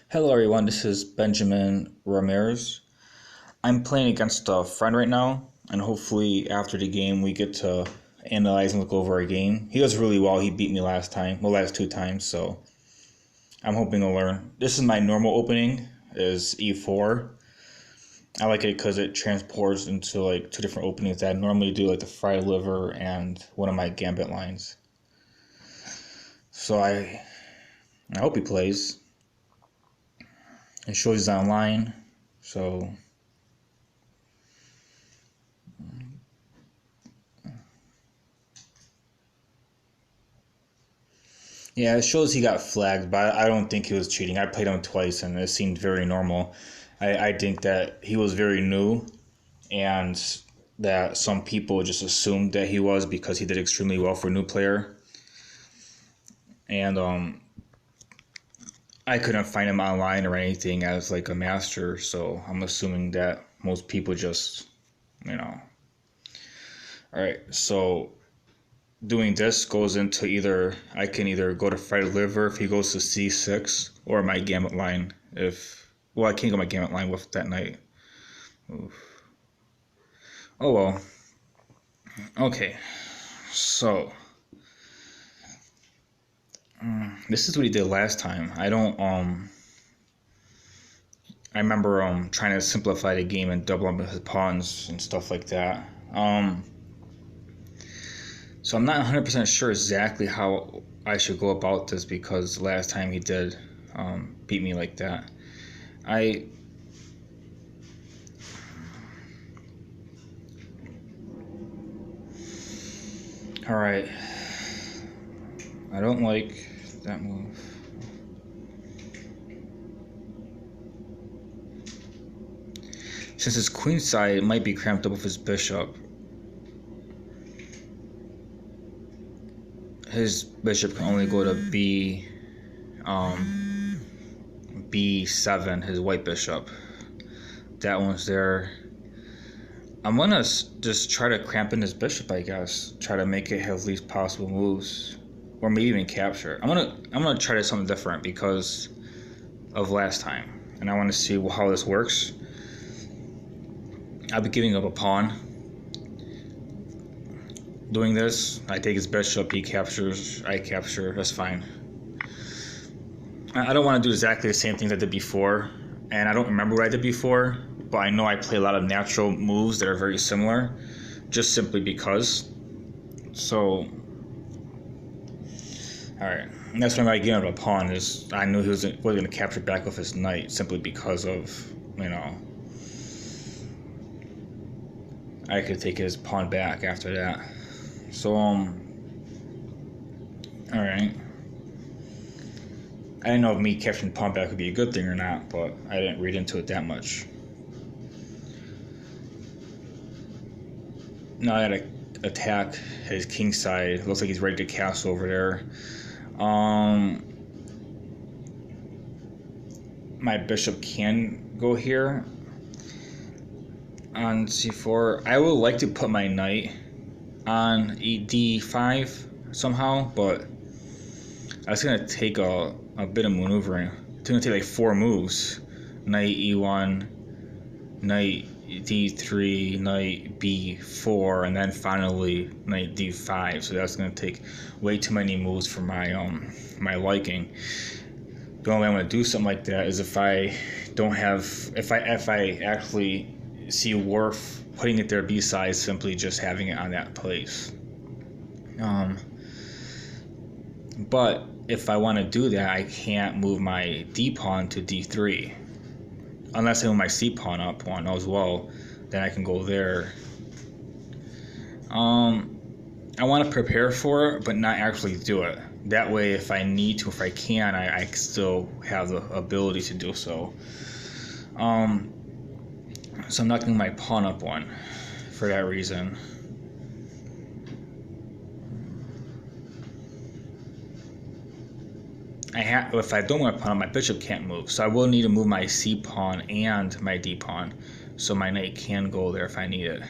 Hello everyone, this is Benjamin Ramirez. I'm playing against a friend right now, and hopefully after the game we get to analyze and look over our game. He does really well. He beat me last two times, so I'm hoping to learn. This is my normal opening, is e4. I like it because it transports into like two different openings that I normally do, like the fried liver and one of my gambit lines. So I hope he plays. It shows he's online, so yeah, it shows he got flagged, but I don't think he was cheating. I played him twice, and it seemed very normal. I think that he was very new, and that some people just assumed that he was because he did extremely well for a new player. And I couldn't find him online or anything as like a master, so I'm assuming that most people just, you know. All right, so doing this goes into I can either go to fried liver if he goes to c6, or my gambit line I can't go my gambit line with that knight. Oof. Oh well. Okay, so this is what he did last time. I remember trying to simplify the game and double up his pawns and stuff like that. So I'm not 100% sure exactly how I should go about this, because last time he did beat me like that. Alright. I don't like that move. Since his queen side might be cramped up with his bishop, his bishop can only go to B7, his white bishop. That one's there. I'm gonna just try to cramp in his bishop, I guess. Try to make it have least possible moves, or maybe even capture. I'm gonna try to do something different because of last time, and I want to see how this works. I'll be giving up a pawn. Doing this, I take his bishop, he captures, I capture. That's fine. I don't want to do exactly the same things I did before, and I don't remember what I did before, but I know I play a lot of natural moves that are very similar, just simply because. So, alright, and that's when I gave him a pawn, is I knew he was going to capture back with his knight, simply because of, I could take his pawn back after that. So, alright. I didn't know if me capturing pawn back would be a good thing or not, but I didn't read into it that much. Now I gotta attack his king side. Looks like he's ready to castle over there. My bishop can go here on c4. I would like to put my knight on d5 somehow, but that's gonna take a bit of maneuvering. It's gonna take like 4 moves: knight e1, knight d3, knight b4, and then finally knight d5. So that's gonna take way too many moves for my my liking. The only way I'm gonna do something like that is if I actually see worth putting it there besides simply just having it on that place. But if I want to do that, I can't move my d pawn to d3 unless I move my c pawn up one as well. Then I can go there. I want to prepare for it, but not actually do it. That way, if I need to, if I can, I still have the ability to do so. So I'm not going to my pawn up one for that reason. If I don't want to pawn up, my bishop can't move, so I will need to move my c pawn and my d pawn, so my knight can go there if I need it.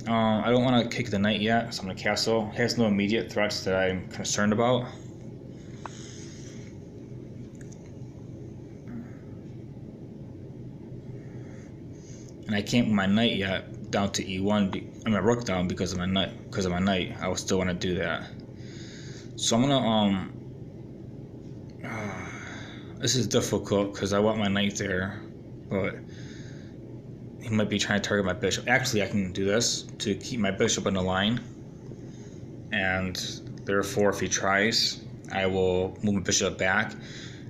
I don't want to kick the knight yet, so I'm going to castle. It has no immediate threats that I'm concerned about. And I can't move my knight yet down to e1. I'm a rook down because of my knight. I will still want to do that. So I'm gonna this is difficult because I want my knight there, but he might be trying to target my bishop. Actually, I can do this to keep my bishop in the line, and therefore, if he tries, I will move my bishop back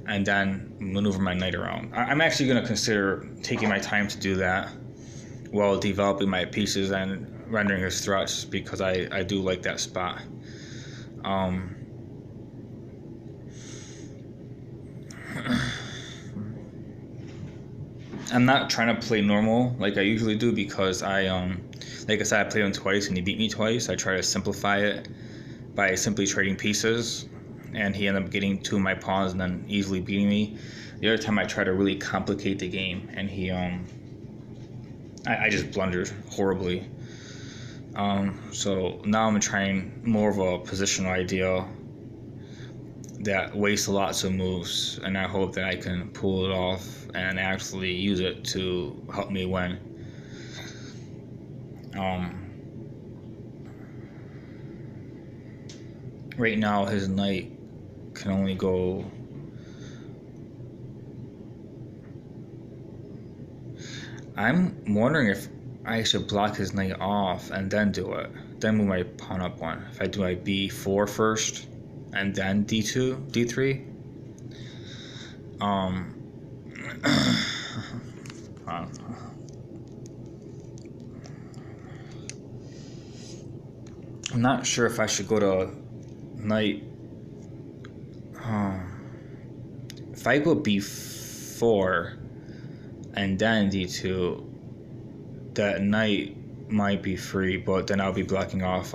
and then maneuver my knight around. I'm actually going to consider taking my time to do that while developing my pieces and rendering his threats, because I do like that spot. I'm not trying to play normal like I usually do, because like I said, I played him twice and he beat me twice. I try to simplify it by simply trading pieces, and he ended up getting 2 of my pawns and then easily beating me. The other time I try to really complicate the game, and he I just blundered horribly. So now I'm trying more of a positional idea that wastes lots of moves, and I hope that I can pull it off and actually use it to help me win. Right now his knight can only go I'm wondering if I should block his knight off and then do it. Then move my pawn up 1. If I do my b4 first and then d2, d3. I'm not sure if I should go to knight. If I go b4 and then d2, that knight might be free, but then I'll be blocking off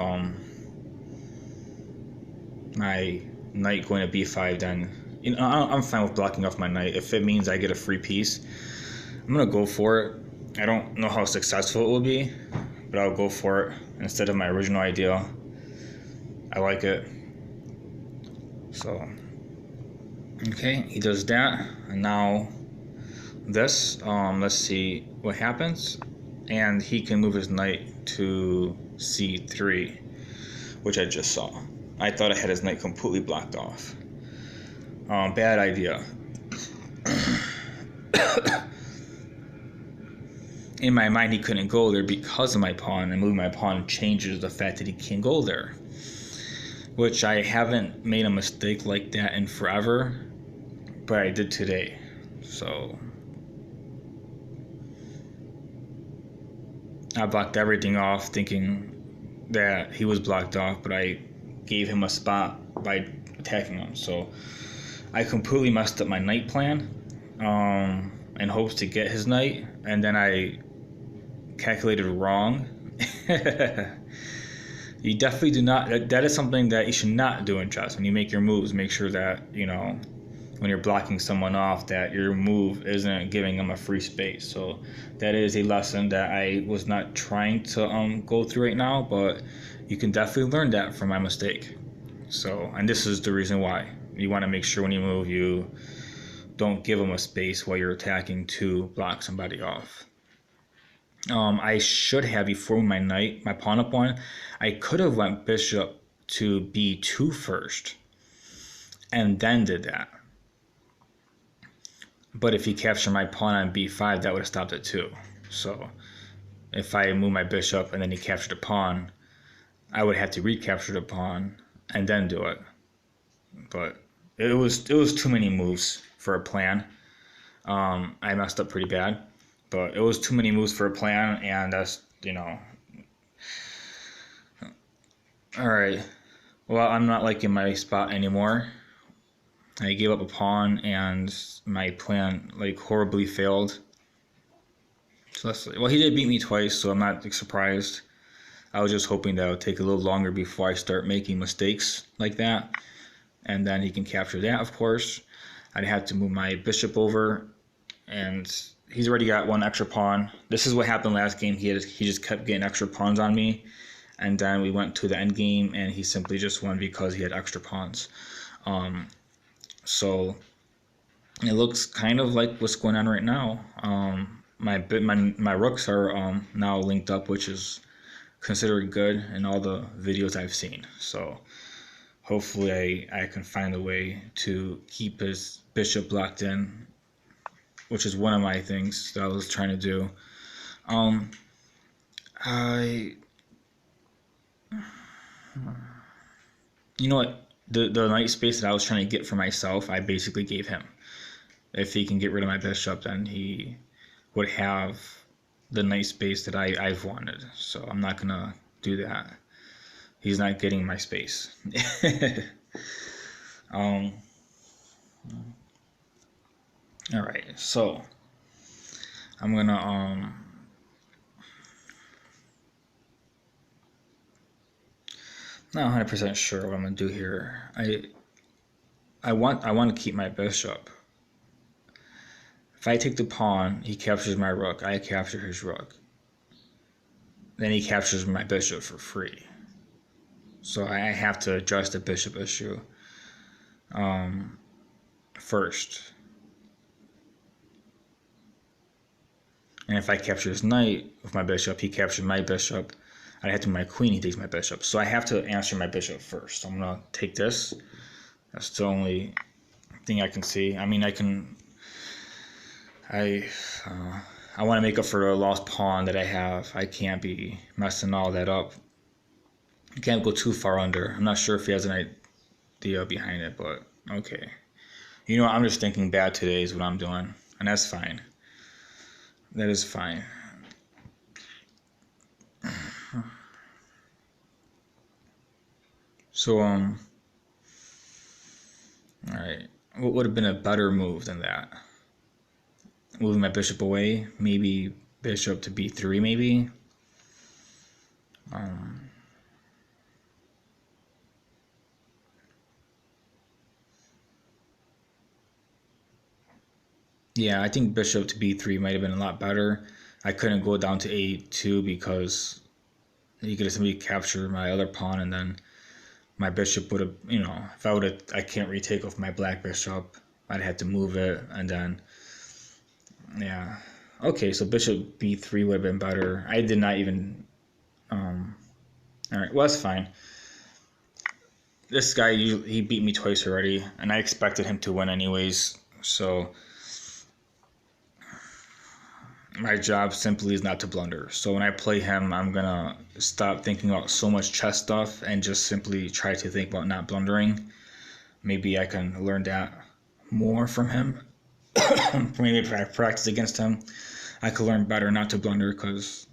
my knight going to b5. Then I'm fine with blocking off my knight if it means I get a free piece. I'm gonna go for it. I don't know how successful it will be, but I'll go for it instead of my original idea. I like it. So okay, he does that, and now this. Let's see what happens. And he can move his knight to c3, which I just saw. I thought I had his knight completely blocked off. Bad idea. In my mind, he couldn't go there because of my pawn, and moving my pawn changes the fact that he can't go there. Which I haven't made a mistake like that in forever, but I did today. So I blocked everything off thinking that he was blocked off, but I gave him a spot by attacking him. So I completely messed up my knight plan in hopes to get his knight, and then I calculated wrong. You definitely do not, that is something that you should not do in chess. When you make your moves, make sure that, when you're blocking someone off, that your move isn't giving them a free space. So that is a lesson that I was not trying to go through right now, but you can definitely learn that from my mistake. So, and this is the reason why. You want to make sure when you move, you don't give them a space while you're attacking to block somebody off. I should have, before my knight, my pawn up 1, I could have went bishop to b2 first and then did that. But if he captured my pawn on b5, that would have stopped it too. So if I move my bishop and then he captured a pawn, I would have to recapture the pawn and then do it. But it was too many moves for a plan. I messed up pretty bad, but it was too many moves for a plan, and that's, Alright, well, I'm not liking my spot anymore. I gave up a pawn, and my plan, horribly failed. So let's see. Well, he did beat me twice, so I'm not surprised. I was just hoping that it would take a little longer before I start making mistakes like that. And then he can capture that, of course. I'd have to move my bishop over, and he's already got 1 extra pawn. This is what happened last game. He just kept getting extra pawns on me, and then we went to the end game, and he simply just won because he had extra pawns. So it looks kind of like what's going on right now. my rooks are now linked up, which is considered good in all the videos I've seen. So hopefully I can find a way to keep his bishop locked in, which is one of my things that I was trying to do. I You know what? The knight space that I was trying to get for myself, I basically gave him. If he can get rid of my bishop, then he would have the knight space that I've wanted. So I'm not gonna do that. He's not getting my space. um. All right. So I'm gonna not 100% sure what I'm gonna do here. I want to keep my bishop. If I take the pawn, he captures my rook. I capture his rook. Then he captures my bishop for free. So I have to address the bishop issue first. And if I capture his knight with my bishop, he captures my bishop. I have to my queen, he takes my bishop. So I have to answer my bishop first. I'm going to take this. That's the only thing I can see. I mean, I want to make up for the lost pawn that I have. I can't be messing all that up. You can't go too far under. I'm not sure if he has an idea behind it, but okay. You know what? I'm just thinking bad today is what I'm doing, and that's fine. That is fine. So, all right. What would have been a better move than that? Moving my bishop away, maybe bishop to b3, maybe. Yeah, I think bishop to b3 might have been a lot better. I couldn't go down to a2 because he could have simply captured my other pawn, and then my bishop would have, if I would have, I can't retake off my black bishop. I'd have to move it, and then, yeah. Okay, so bishop b3 would have been better. I did not even, all right, well, that's fine. This guy, he beat me twice already, and I expected him to win anyways, so my job simply is not to blunder. So when I play him, I'm gonna stop thinking about so much chess stuff and just simply try to think about not blundering. Maybe I can learn that more from him. Maybe if I practice against him, I could learn better not to blunder because,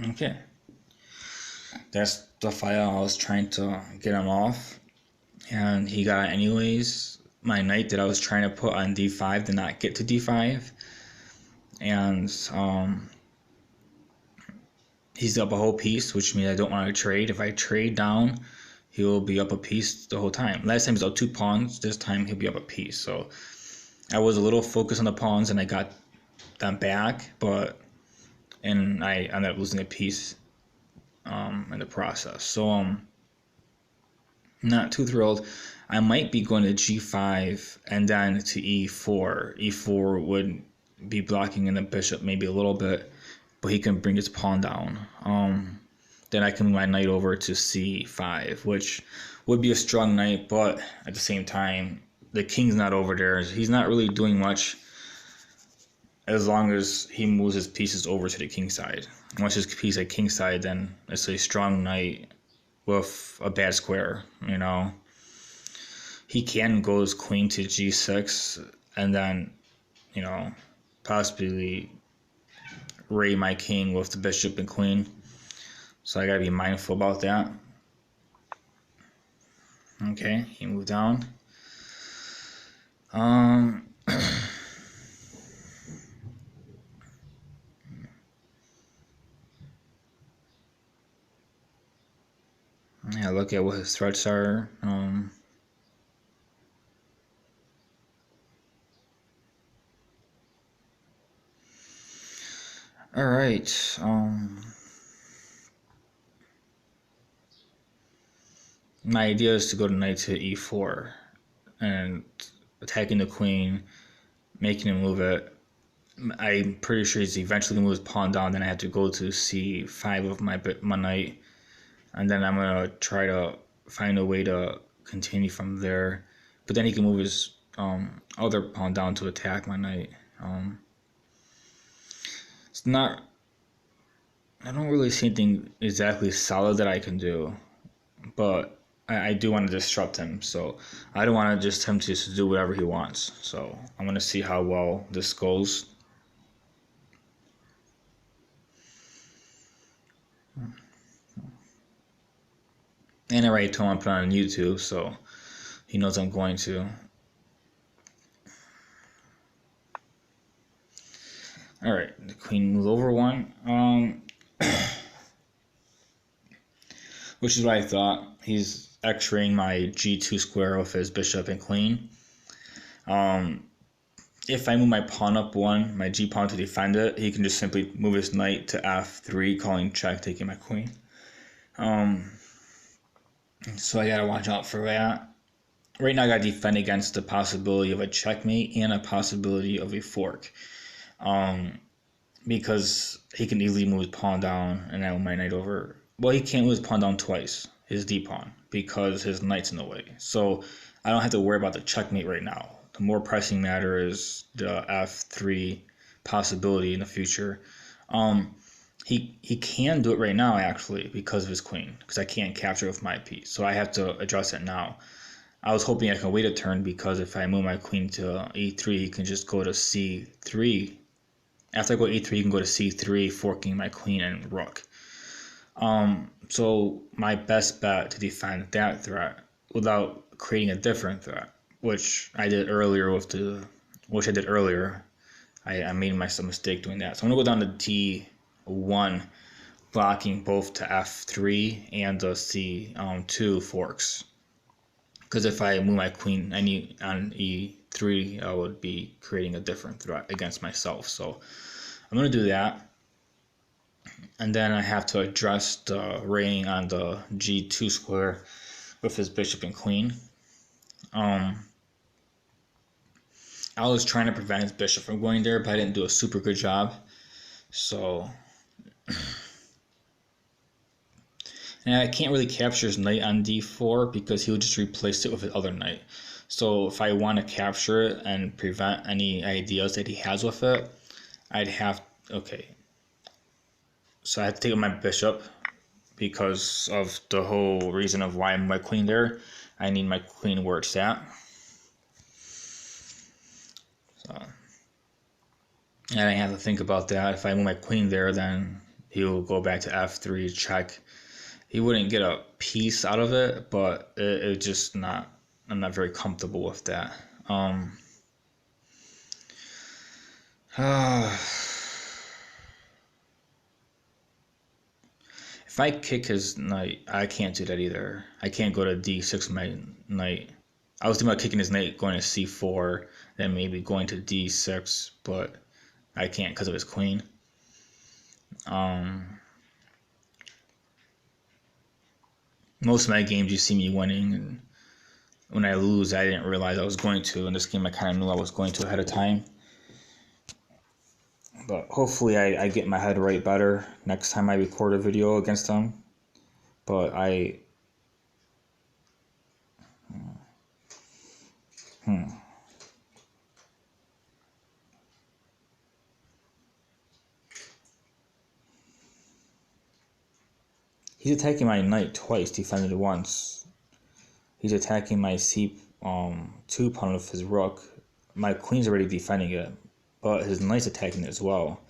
Okay. That's the file I was trying to get him off. And he got it anyways. My knight that I was trying to put on d5 did not get to d5. And he's up a whole piece, which means I don't want to trade. If I trade down, he will be up a piece the whole time. Last time he was up 2 pawns. This time he'll be up a piece. So I was a little focused on the pawns, and I got them back, and I ended up losing a piece in the process. So not too thrilled. I might be going to g5 and then to e4. E4 would be blocking in the bishop maybe a little bit, but he can bring his pawn down. Then I can move my knight over to c5, which would be a strong knight, but at the same time, the king's not over there. He's not really doing much as long as he moves his pieces over to the king side. Once his piece at king side, then it's a strong knight with a bad square, He can go his queen to g6 and then, possibly ray my king with the bishop and queen. So I gotta be mindful about that. Okay, he moved down. Yeah, look at what his threats are. All right. my idea is to go to knight to e4 and attacking the queen, making him move it. I'm pretty sure he's eventually gonna move his pawn down. Then I have to go to c5 with my knight, and then I'm gonna try to find a way to continue from there. But then he can move his other pawn down to attack my knight. It's not. I don't really see anything exactly solid that I can do, but I do want to disrupt him. So I don't want to just him to just do whatever he wants. So I'm gonna see how well this goes. And I already told him I put it on YouTube, so he knows I'm going to. All right, the queen moves over one, which is what I thought. He's X-raying my G2 square with his bishop and queen. If I move my pawn up one, my G pawn to defend it, he can just simply move his knight to F3, calling check, taking my queen. So I gotta watch out for that. Right now I gotta defend against the possibility of a checkmate and a possibility of a fork. Because he can easily move his pawn down and I move my knight over. Well, he can't move his pawn down twice, his D pawn, because his knight's in the way. So I don't have to worry about the checkmate right now. The more pressing matter is the F3 possibility in the future. He can do it right now actually because of his queen, because I can't capture it with my piece. So I have to address it now. I was hoping I can wait a turn because if I move my queen to E3, he can just go to C3. After I go E3, you can go to C3, forking my queen and rook. So my best bet to defend that threat without creating a different threat, which I did earlier I made myself a mistake doing that. So I'm gonna go down to D1, blocking both to F3 and the C2 forks. Because if I move my queen on E3, I would be creating a different threat against myself. So I'm going to do that. And then I have to address the raying on the G2 square with his bishop and queen. I was trying to prevent his bishop from going there, but I didn't do a super good job. So, and I can't really capture his knight on D4 because he would just replace it with his other knight. So if I want to capture it and prevent any ideas that he has with it, I'd have, okay. So I have to take out my bishop because of the whole reason of why my queen there. I need my queen where it's at. So, and I have to think about that. If I move my queen there, then he'll go back to F3 check. He wouldn't get a piece out of it, but it just not. I'm not very comfortable with that. If I kick his knight, I can't do that either. I can't go to D6 with my knight. I was thinking about kicking his knight, going to C4, then maybe going to D6, but I can't because of his queen. Most of my games you see me winning, and when I lose, I didn't realize I was going to. In this game, I kind of knew I was going to ahead of time. But hopefully I get my head right better next time I record a video against him. But he's attacking my knight twice, defended it once. He's attacking my C2 pawn with his rook. My queen's already defending it, but his knight's attacking it as well.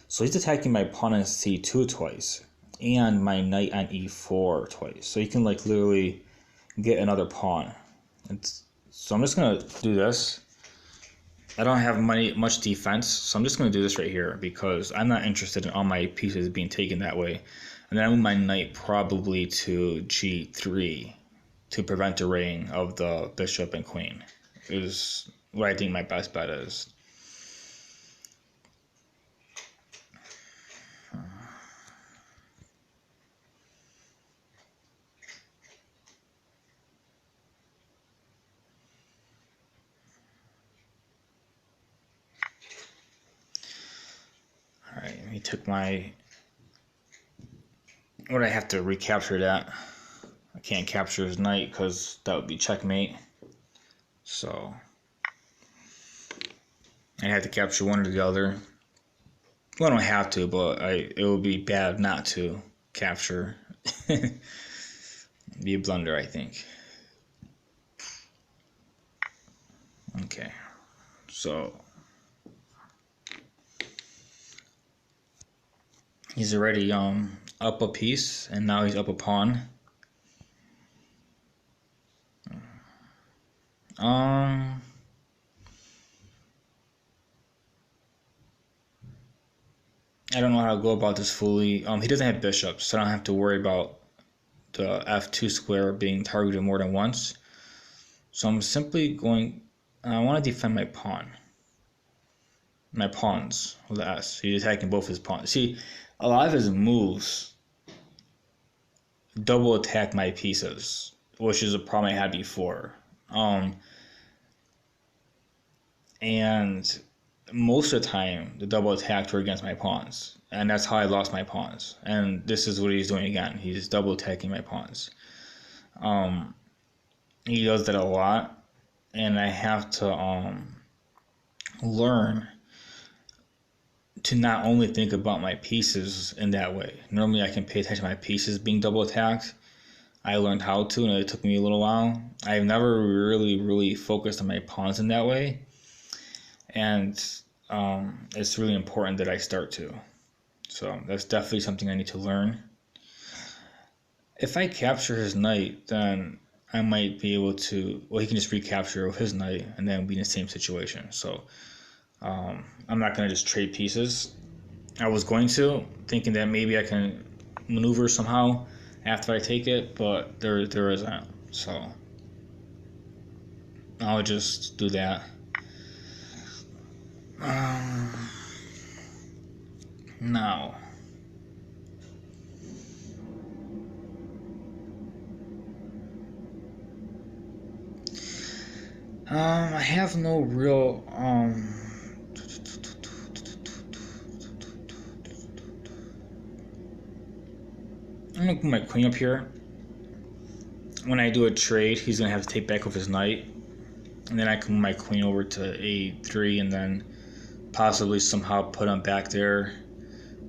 So he's attacking my pawn on C2 twice, and my knight on E4 twice. So he can like literally get another pawn. So I'm just gonna do this. I don't have much defense, so I'm just gonna do this right here because I'm not interested in all my pieces being taken that way. And then I move my knight probably to G3 to prevent the raying of the bishop and queen. Is what I think my best bet is. He took my... Would I have to recapture that? I can't capture his knight because that would be checkmate. So I have to capture one or the other. Well, I don't have to, but it would be bad not to capture. Be a blunder, I think. Okay, so he's already up a piece, and now he's up a pawn. I don't know how to go about this fully. He doesn't have bishops, so I don't have to worry about the f2 square being targeted more than once. So I'm simply going... I want to defend my pawn. My pawns with the S. He's attacking both his pawns. See, a lot of his moves double attack my pieces, which is a problem I had before. And most of the time, the double attacks were against my pawns. And that's how I lost my pawns. And this is what he's doing again. He's double attacking my pawns. He does that a lot. And I have to learn to not only think about my pieces in that way. Normally I can pay attention to my pieces being double attacked. I learned how to, and it took me a little while. I've never really focused on my pawns in that way. And it's really important that I start to. So that's definitely something I need to learn. If I capture his knight, then I might be able to... Well, he can just recapture his knight and then be in the same situation. So I'm not going to just trade pieces. I was going to, thinking that maybe I can maneuver somehow after I take it, but there isn't. So I'll just do that. Now, I have no real I'm gonna put my queen up here. When I do a trade, he's gonna have to take back with his knight, and then I can move my queen over to a3, and then possibly somehow put him back there,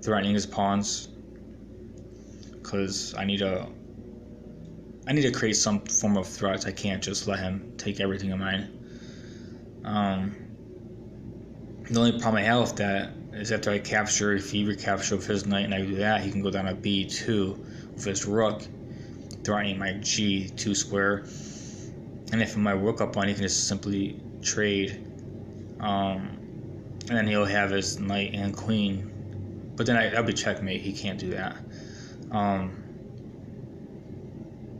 threatening his pawns. Because I need to create some form of threat. I can't just let him take everything of mine. The only problem I have with that is after I capture, if he recaptures with his knight and I do that, he can go down to b2 with his rook, threatening my g2 square. And if my rook up on, he can just simply trade. And then he'll have his knight and queen. But then that'll be checkmate. He can't do that.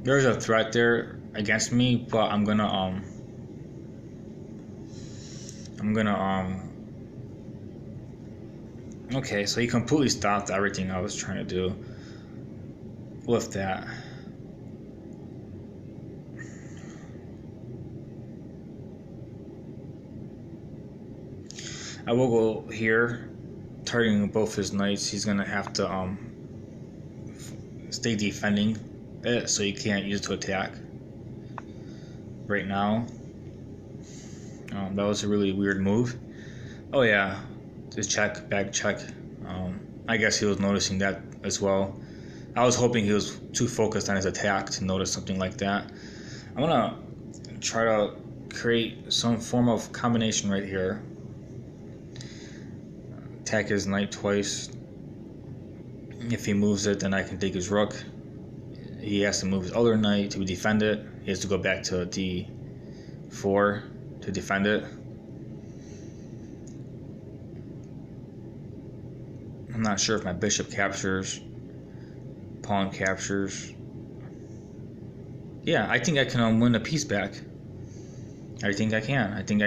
There's a threat there against me, but I'm gonna okay, so he completely stopped everything I was trying to do with that. I will go here, targeting both his knights. He's gonna have to stay defending it, so you can't use it to attack right now. That was a really weird move. Oh yeah, just check, back check. I guess he was noticing that as well. I was hoping he was too focused on his attack to notice something like that. I'm gonna try to create some form of combination right here. Attack his knight twice. If he moves it, then I can take his rook. He has to move his other knight to defend it. He has to go back to d4 to defend it. I'm not sure if my bishop captures, pawn captures. Yeah, I think I can win a piece back. I think I can. I think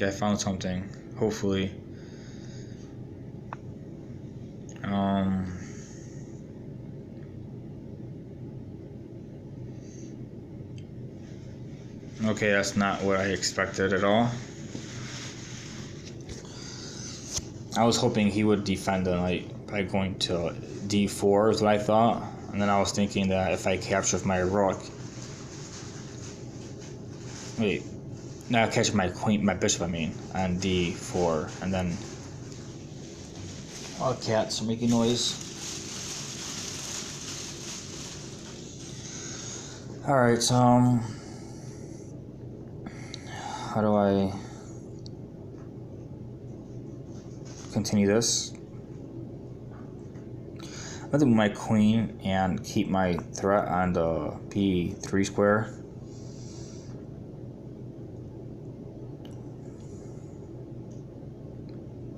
I found something. Hopefully. Okay, that's not what I expected at all. I was hoping he would defend the knight by going to d4 is what I thought, and then I was thinking that if I capture with my rook, wait, now I capture my queen, my bishop, I mean, on d4, and then oh, cats are making noise. All right, how do I continue this? I'm gonna move my queen and keep my threat on the b3 square.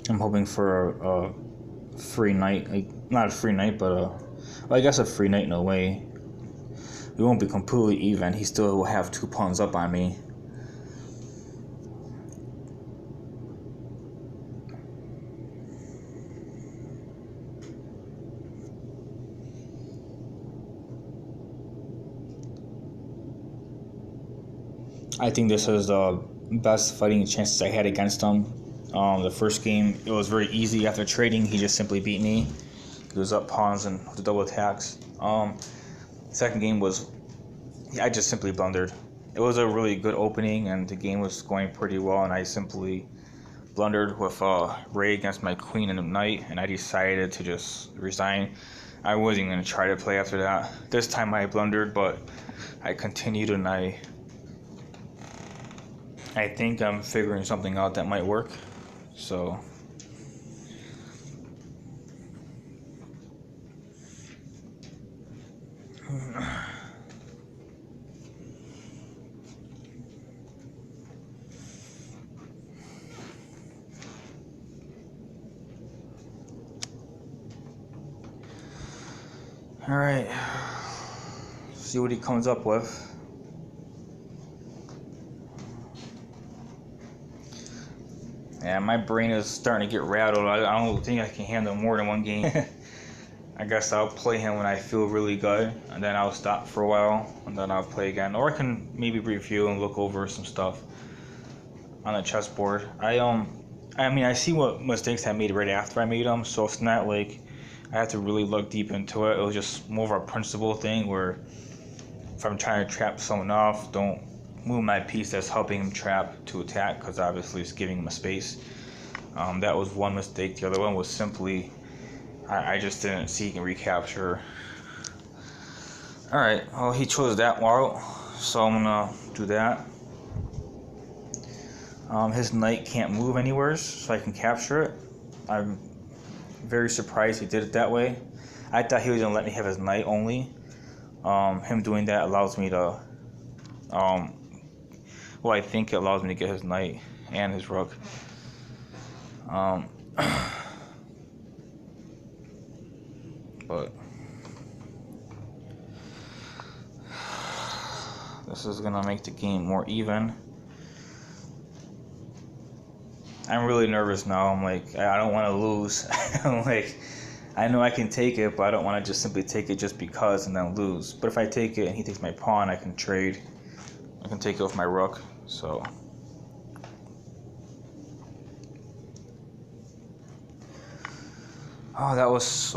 I'm hoping for a free knight, like not a free knight, but well, I guess a free knight in a way. We won't be completely even. He still will have 2 pawns up on me. I think this is the best fighting chances I had against him. The first game, it was very easy. After trading, he just simply beat me. He was up pawns and the double attacks. Second game was, I just simply blundered. It was a really good opening, and the game was going pretty well, and I simply blundered with Ray against my queen and knight, and I decided to just resign. I wasn't going to try to play after that. This time I blundered, but I continued, and I think I'm figuring something out that might work. So all right, see what he comes up with. Yeah, my brain is starting to get rattled. I don't think I can handle more than one game. I guess I'll play him when I feel really good, and then I'll stop for a while, and then I'll play again. Or I can maybe review and look over some stuff on the chessboard. I mean, I see what mistakes I made right after I made them, so it's not like I have to really look deep into it. It was just more of a principle thing where if I'm trying to trap someone off, don't move my piece that's helping him trap to attack, because obviously it's giving him a space. That was one mistake. The other one was simply I just didn't seek and recapture. Alright, well, he chose that route, so I'm gonna do that. His knight can't move anywhere, so I can capture it. I'm very surprised he did it that way. I thought he was gonna let me have his knight only. Him doing that allows me to well, I think it allows me to get his knight and his rook. But this is gonna make the game more even. I'm really nervous now. I'm like, I don't want to lose. I'm like, I know I can take it, but I don't want to just simply take it just because and then lose. But if I take it and he takes my pawn, I can trade. I can take it with my rook. So oh, that was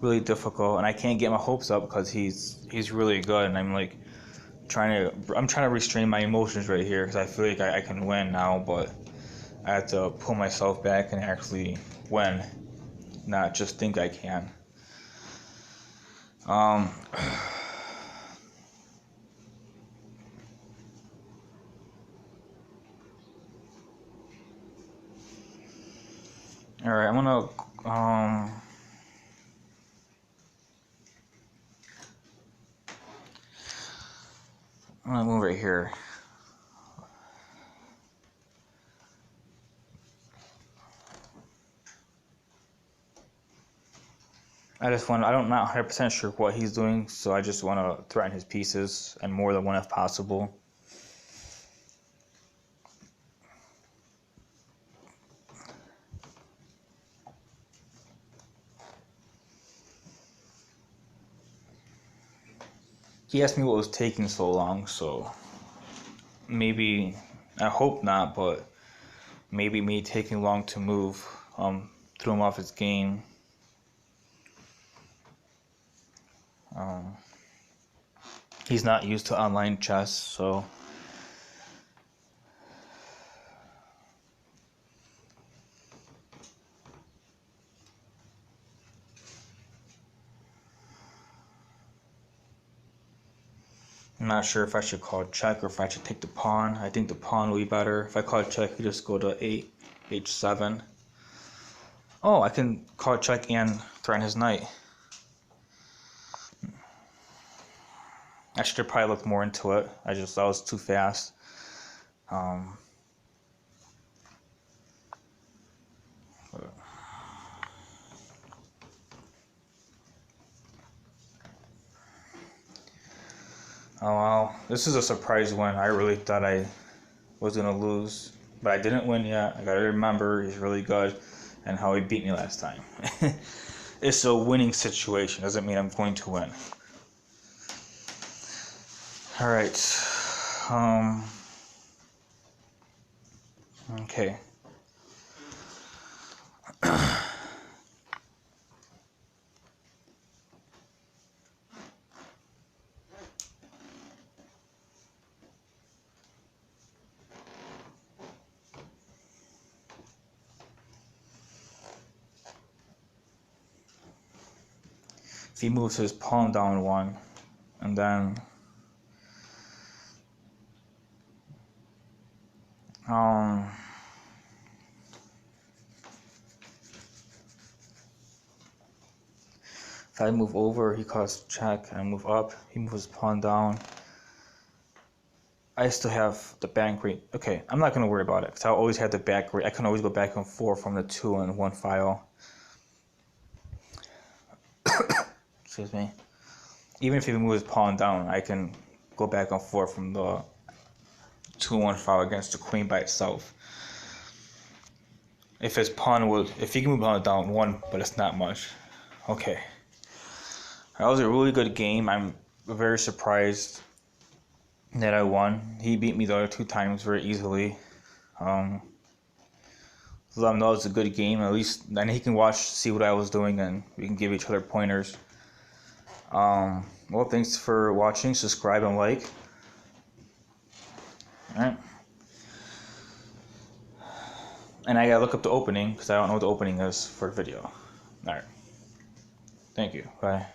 really difficult, and I can't get my hopes up because he's really good, and I'm like trying to restrain my emotions right here because I feel like I can win now, but I have to pull myself back and actually win, not just think I can. All right, I'm gonna move right here. I'm not 100% sure what he's doing, so I just want to threaten his pieces, and more than one if possible. He asked me what was taking so long, so maybe, I hope not, but maybe me taking long to move threw him off his game. He's not used to online chess, so I'm not sure if I should call check or if I should take the pawn. I think the pawn will be better. If I call check, he just go to h7. Oh, I can call check and threaten his knight. I should have probably looked more into it. I was too fast. Oh wow, this is a surprise win. I really thought I was gonna lose, but I didn't win yet. I gotta remember he's really good and how he beat me last time. It's a winning situation, doesn't mean I'm going to win. Alright. Okay. If he moves his pawn down one, and then if I move over, he calls check, and I move up, he moves his pawn down. I still have the bank rate. Okay, I'm not going to worry about it, because I always had the back rate. I can always go back and forth from the 2 and 1 file. Excuse me. Even if he moves his pawn down, I can go back and forth from the 2-1 file against the queen by itself. If his pawn if he can move pawn down 1, but it's not much. Okay. That was a really good game. I'm very surprised that I won. He beat me the other 2 times very easily. Let him know it's a good game. At least then he can see what I was doing, and we can give each other pointers. Well, thanks for watching. Subscribe and like. Alright. And I gotta look up the opening, because I don't know what the opening is for the video. Alright. Thank you. Bye.